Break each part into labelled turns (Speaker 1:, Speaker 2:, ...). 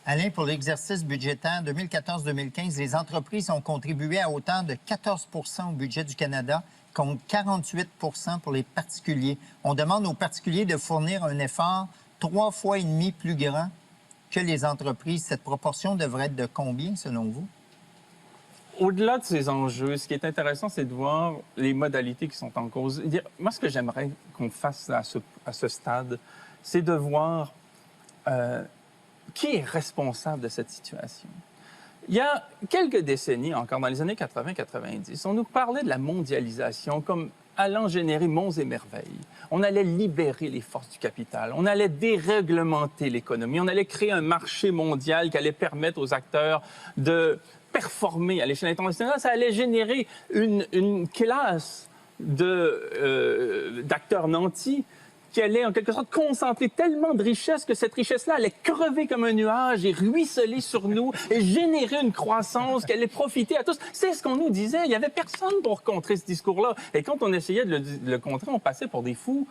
Speaker 1: Alain, pour l'exercice budgétaire 2014-2015, les entreprises ont contribué à hauteur de 14 au budget du Canada, contre 48 pour les particuliers. On demande aux particuliers de fournir un effort 3,5 fois plus grand que les entreprises. Cette proportion devrait être de combien, selon vous?
Speaker 2: Au-delà de ces enjeux, ce qui est intéressant, c'est de voir les modalités qui sont en cause. Moi, ce que j'aimerais qu'on fasse à ce stade, c'est de voir qui est responsable de cette situation. Il y a quelques décennies, encore dans les années 80-90, on nous parlait de la mondialisation comme allant générer monts et merveilles. On allait libérer les forces du capital, on allait déréglementer l'économie, on allait créer un marché mondial qui allait permettre aux acteurs de performer à l'échelle internationale. Ça allait générer une classe d'acteurs nantis qui allait en quelque sorte concentrer tellement de richesses que cette richesse-là allait crever comme un nuage et ruisseler sur nous et générer une croissance qui allait profiter à tous. C'est ce qu'on nous disait. Il n'y avait personne pour contrer ce discours-là. Et quand on essayait de le contrer, on passait pour des fous.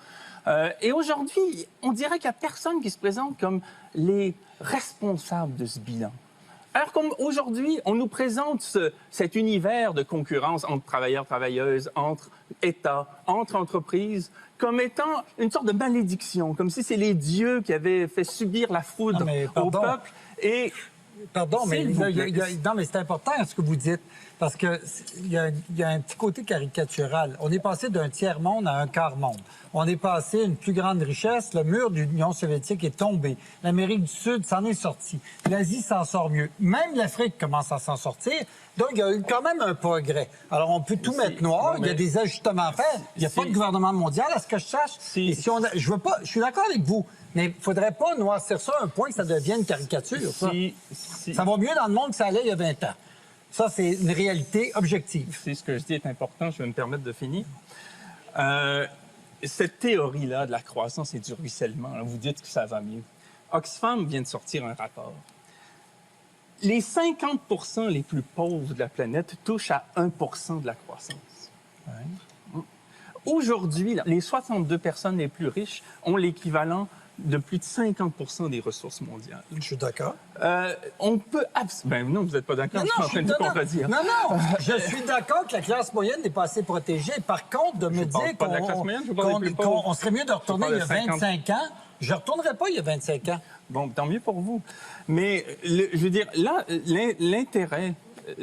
Speaker 2: Et aujourd'hui, on dirait qu'il n'y a personne qui se présente comme les responsables de ce bilan. Alors qu'aujourd'hui, on nous présente cet univers de concurrence entre travailleurs, travailleuses, entre États, entre entreprises, comme étant une sorte de malédiction, comme si c'est les dieux qui avaient fait subir la foudre au peuple. Et
Speaker 3: pardon, mais non, mais c'est important ce que vous dites, parce qu'il y a un petit côté caricatural. On est passé d'un tiers-monde à un quart-monde. On est passé à une plus grande richesse. Le mur de l'Union soviétique est tombé. L'Amérique du Sud s'en est sortie. L'Asie s'en sort mieux. Même l'Afrique commence à s'en sortir. Donc, il y a eu quand même un progrès. Alors, on peut tout mettre noir. Il y a des ajustements à faire. Il n'y a pas de gouvernement mondial, à ce que je sache. Et si je suis d'accord avec vous. Mais il ne faudrait pas noircir ça à un point que ça devienne une caricature. Ça va mieux dans le monde que ça allait il y a 20 ans. Ça, c'est une réalité objective.
Speaker 2: C'est ce que je dis est important. Je vais me permettre de finir. Cette théorie-là de la croissance et du ruissellement, là, vous dites que ça va mieux. Oxfam vient de sortir un rapport. Les 50 les plus pauvres de la planète touchent à 1 de la croissance. Ouais. Aujourd'hui, les 62 personnes les plus riches ont l'équivalent de plus de 50 des ressources mondiales.
Speaker 3: Je suis d'accord.
Speaker 2: On peut... Ben non, vous n'êtes pas d'accord, je suis en train de vous contredire.
Speaker 3: Non, je suis d'accord que la classe moyenne n'est pas assez protégée. Par contre, de me dire qu'on serait mieux de retourner il y a 25 ans, je ne retournerai pas il y a 25 ans.
Speaker 2: Bon, tant mieux pour vous. Mais, je veux dire, là, l'intérêt,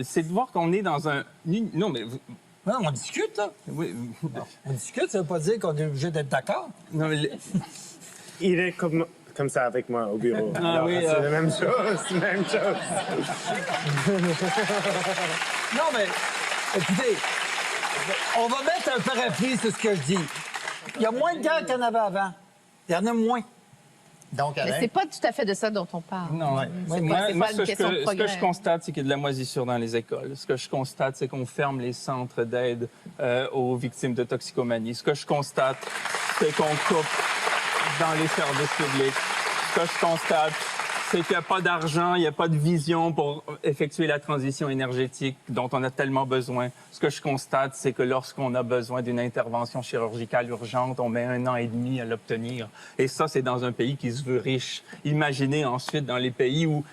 Speaker 2: c'est de voir qu'on est dans un... Non, mais...
Speaker 3: Non, on discute, là.
Speaker 2: Oui.
Speaker 3: On discute, ça ne veut pas dire qu'on est obligé d'être d'accord.
Speaker 2: Non, mais...
Speaker 4: Il est comme ça avec moi au bureau.
Speaker 2: Ah, oui,
Speaker 4: c'est la même chose, même chose.
Speaker 3: Non, mais écoutez, on va mettre un parapluie sur ce que je dis. Il y a moins de guerres qu'il y en avait avant. Il y en a moins.
Speaker 1: Donc,
Speaker 5: mais c'est pas tout à fait de ça dont on parle.
Speaker 2: Non, moi, ce que je constate, c'est qu'il y a de la moisissure dans les écoles. Ce que je constate, c'est qu'on ferme les centres d'aide aux victimes de toxicomanie. Ce que je constate, c'est qu'on coupe dans les services publics. Ce que je constate, c'est qu'il n'y a pas d'argent, il n'y a pas de vision pour effectuer la transition énergétique dont on a tellement besoin. Ce que je constate, c'est que lorsqu'on a besoin d'une intervention chirurgicale urgente, on met 1 an et demi à l'obtenir. Et ça, c'est dans un pays qui se veut riche. Imaginez ensuite dans les pays où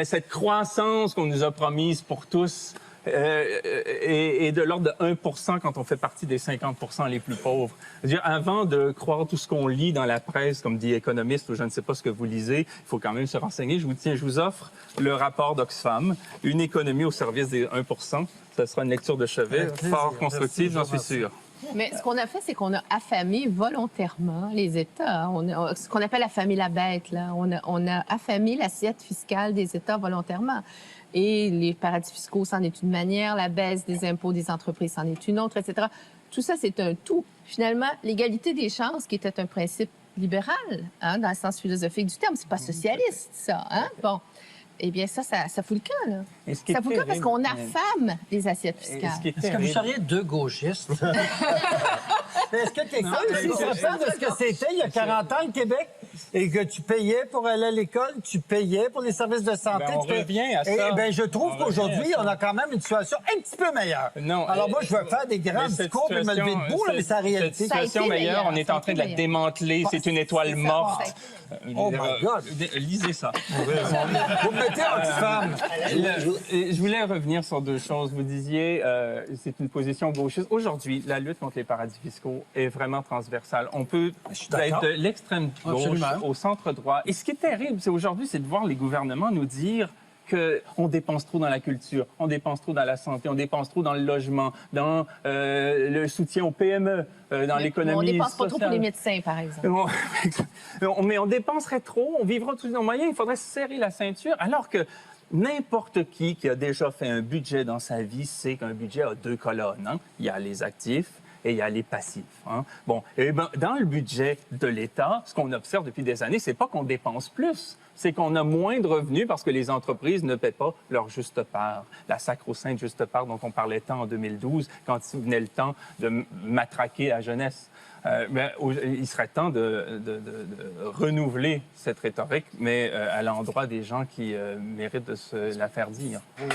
Speaker 2: cette croissance qu'on nous a promise pour tous est de l'ordre de 1 quand on fait partie des 50 les plus pauvres. C'est-à-dire, avant de croire tout ce qu'on lit dans la presse, comme dit économiste, ou je ne sais pas ce que vous lisez, il faut quand même se renseigner. Je vous offre le rapport d'Oxfam, une économie au service des 1 Ça sera une lecture de chevet, fort constructive, j'en suis sûr.
Speaker 5: Mais ce qu'on a fait, c'est qu'on a affamé volontairement les États. Ce qu'on appelle affamer la bête, là. On a affamé l'assiette fiscale des États volontairement. Et les paradis fiscaux, c'en est une manière, la baisse des impôts des entreprises, c'en est une autre, etc. Tout ça, c'est un tout. Finalement, l'égalité des chances, qui était un principe libéral, hein, dans le sens philosophique du terme, c'est pas socialiste, ça. Hein? Bon. Eh bien, ça fout le camp, là. Ça fout le camp parce qu'on affame les assiettes fiscales.
Speaker 3: Est-ce que vous seriez deux gauchistes? Est-ce que quelqu'un ici se rappelle de ce que c'était il y a 40 ans, le Québec? et que tu payais pour aller à l'école, tu payais pour les services de santé.
Speaker 2: Ben, on revient à ça.
Speaker 3: Et ben, je trouve
Speaker 2: On revient
Speaker 3: qu'aujourd'hui,
Speaker 2: à ça.
Speaker 3: on a quand même une situation un petit peu meilleure.
Speaker 2: Non,
Speaker 3: Alors moi, je veux faire des grands discours et me lever debout, là, mais c'est la réalité.
Speaker 2: Cette situation
Speaker 5: été
Speaker 2: meilleure, on
Speaker 5: meilleur,
Speaker 2: est
Speaker 5: ça a
Speaker 2: en train de
Speaker 5: été
Speaker 2: la
Speaker 5: meilleur.
Speaker 2: démanteler. C'est une étoile
Speaker 5: c'est ça,
Speaker 2: morte.
Speaker 3: Oh my God.
Speaker 2: Lisez ça.
Speaker 3: Vous me mettez anti-femme.
Speaker 2: Je voulais revenir sur deux choses. Vous disiez, c'est une position gauchiste. Aujourd'hui, la lutte contre les paradis fiscaux est vraiment transversale. On peut être de l'extrême gauche
Speaker 3: Absolument.
Speaker 2: au centre droit. Et ce qui est terrible, c'est aujourd'hui, c'est de voir les gouvernements nous dire qu'on dépense trop dans la culture, on dépense trop dans la santé, on dépense trop dans le logement, dans le soutien aux PME, dans l'économie
Speaker 5: On
Speaker 2: sociale.
Speaker 5: dépense pas trop pour les médecins, par exemple.
Speaker 2: Mais on dépenserait trop, on vivra tous nos moyens, il faudrait se serrer la ceinture, alors que n'importe qui a déjà fait un budget dans sa vie sait qu'un budget a deux colonnes. Hein? Il y a les actifs et il y a les passifs. Hein? Bon, et ben, dans le budget de l'État, ce qu'on observe depuis des années, c'est pas qu'on dépense plus, c'est qu'on a moins de revenus parce que les entreprises ne paient pas leur juste part. La sacro-sainte juste part dont on parlait tant en 2012, quand il venait le temps de matraquer la jeunesse. Il serait temps de renouveler cette rhétorique, mais à l'endroit des gens qui méritent de se la faire dire.
Speaker 3: Oui.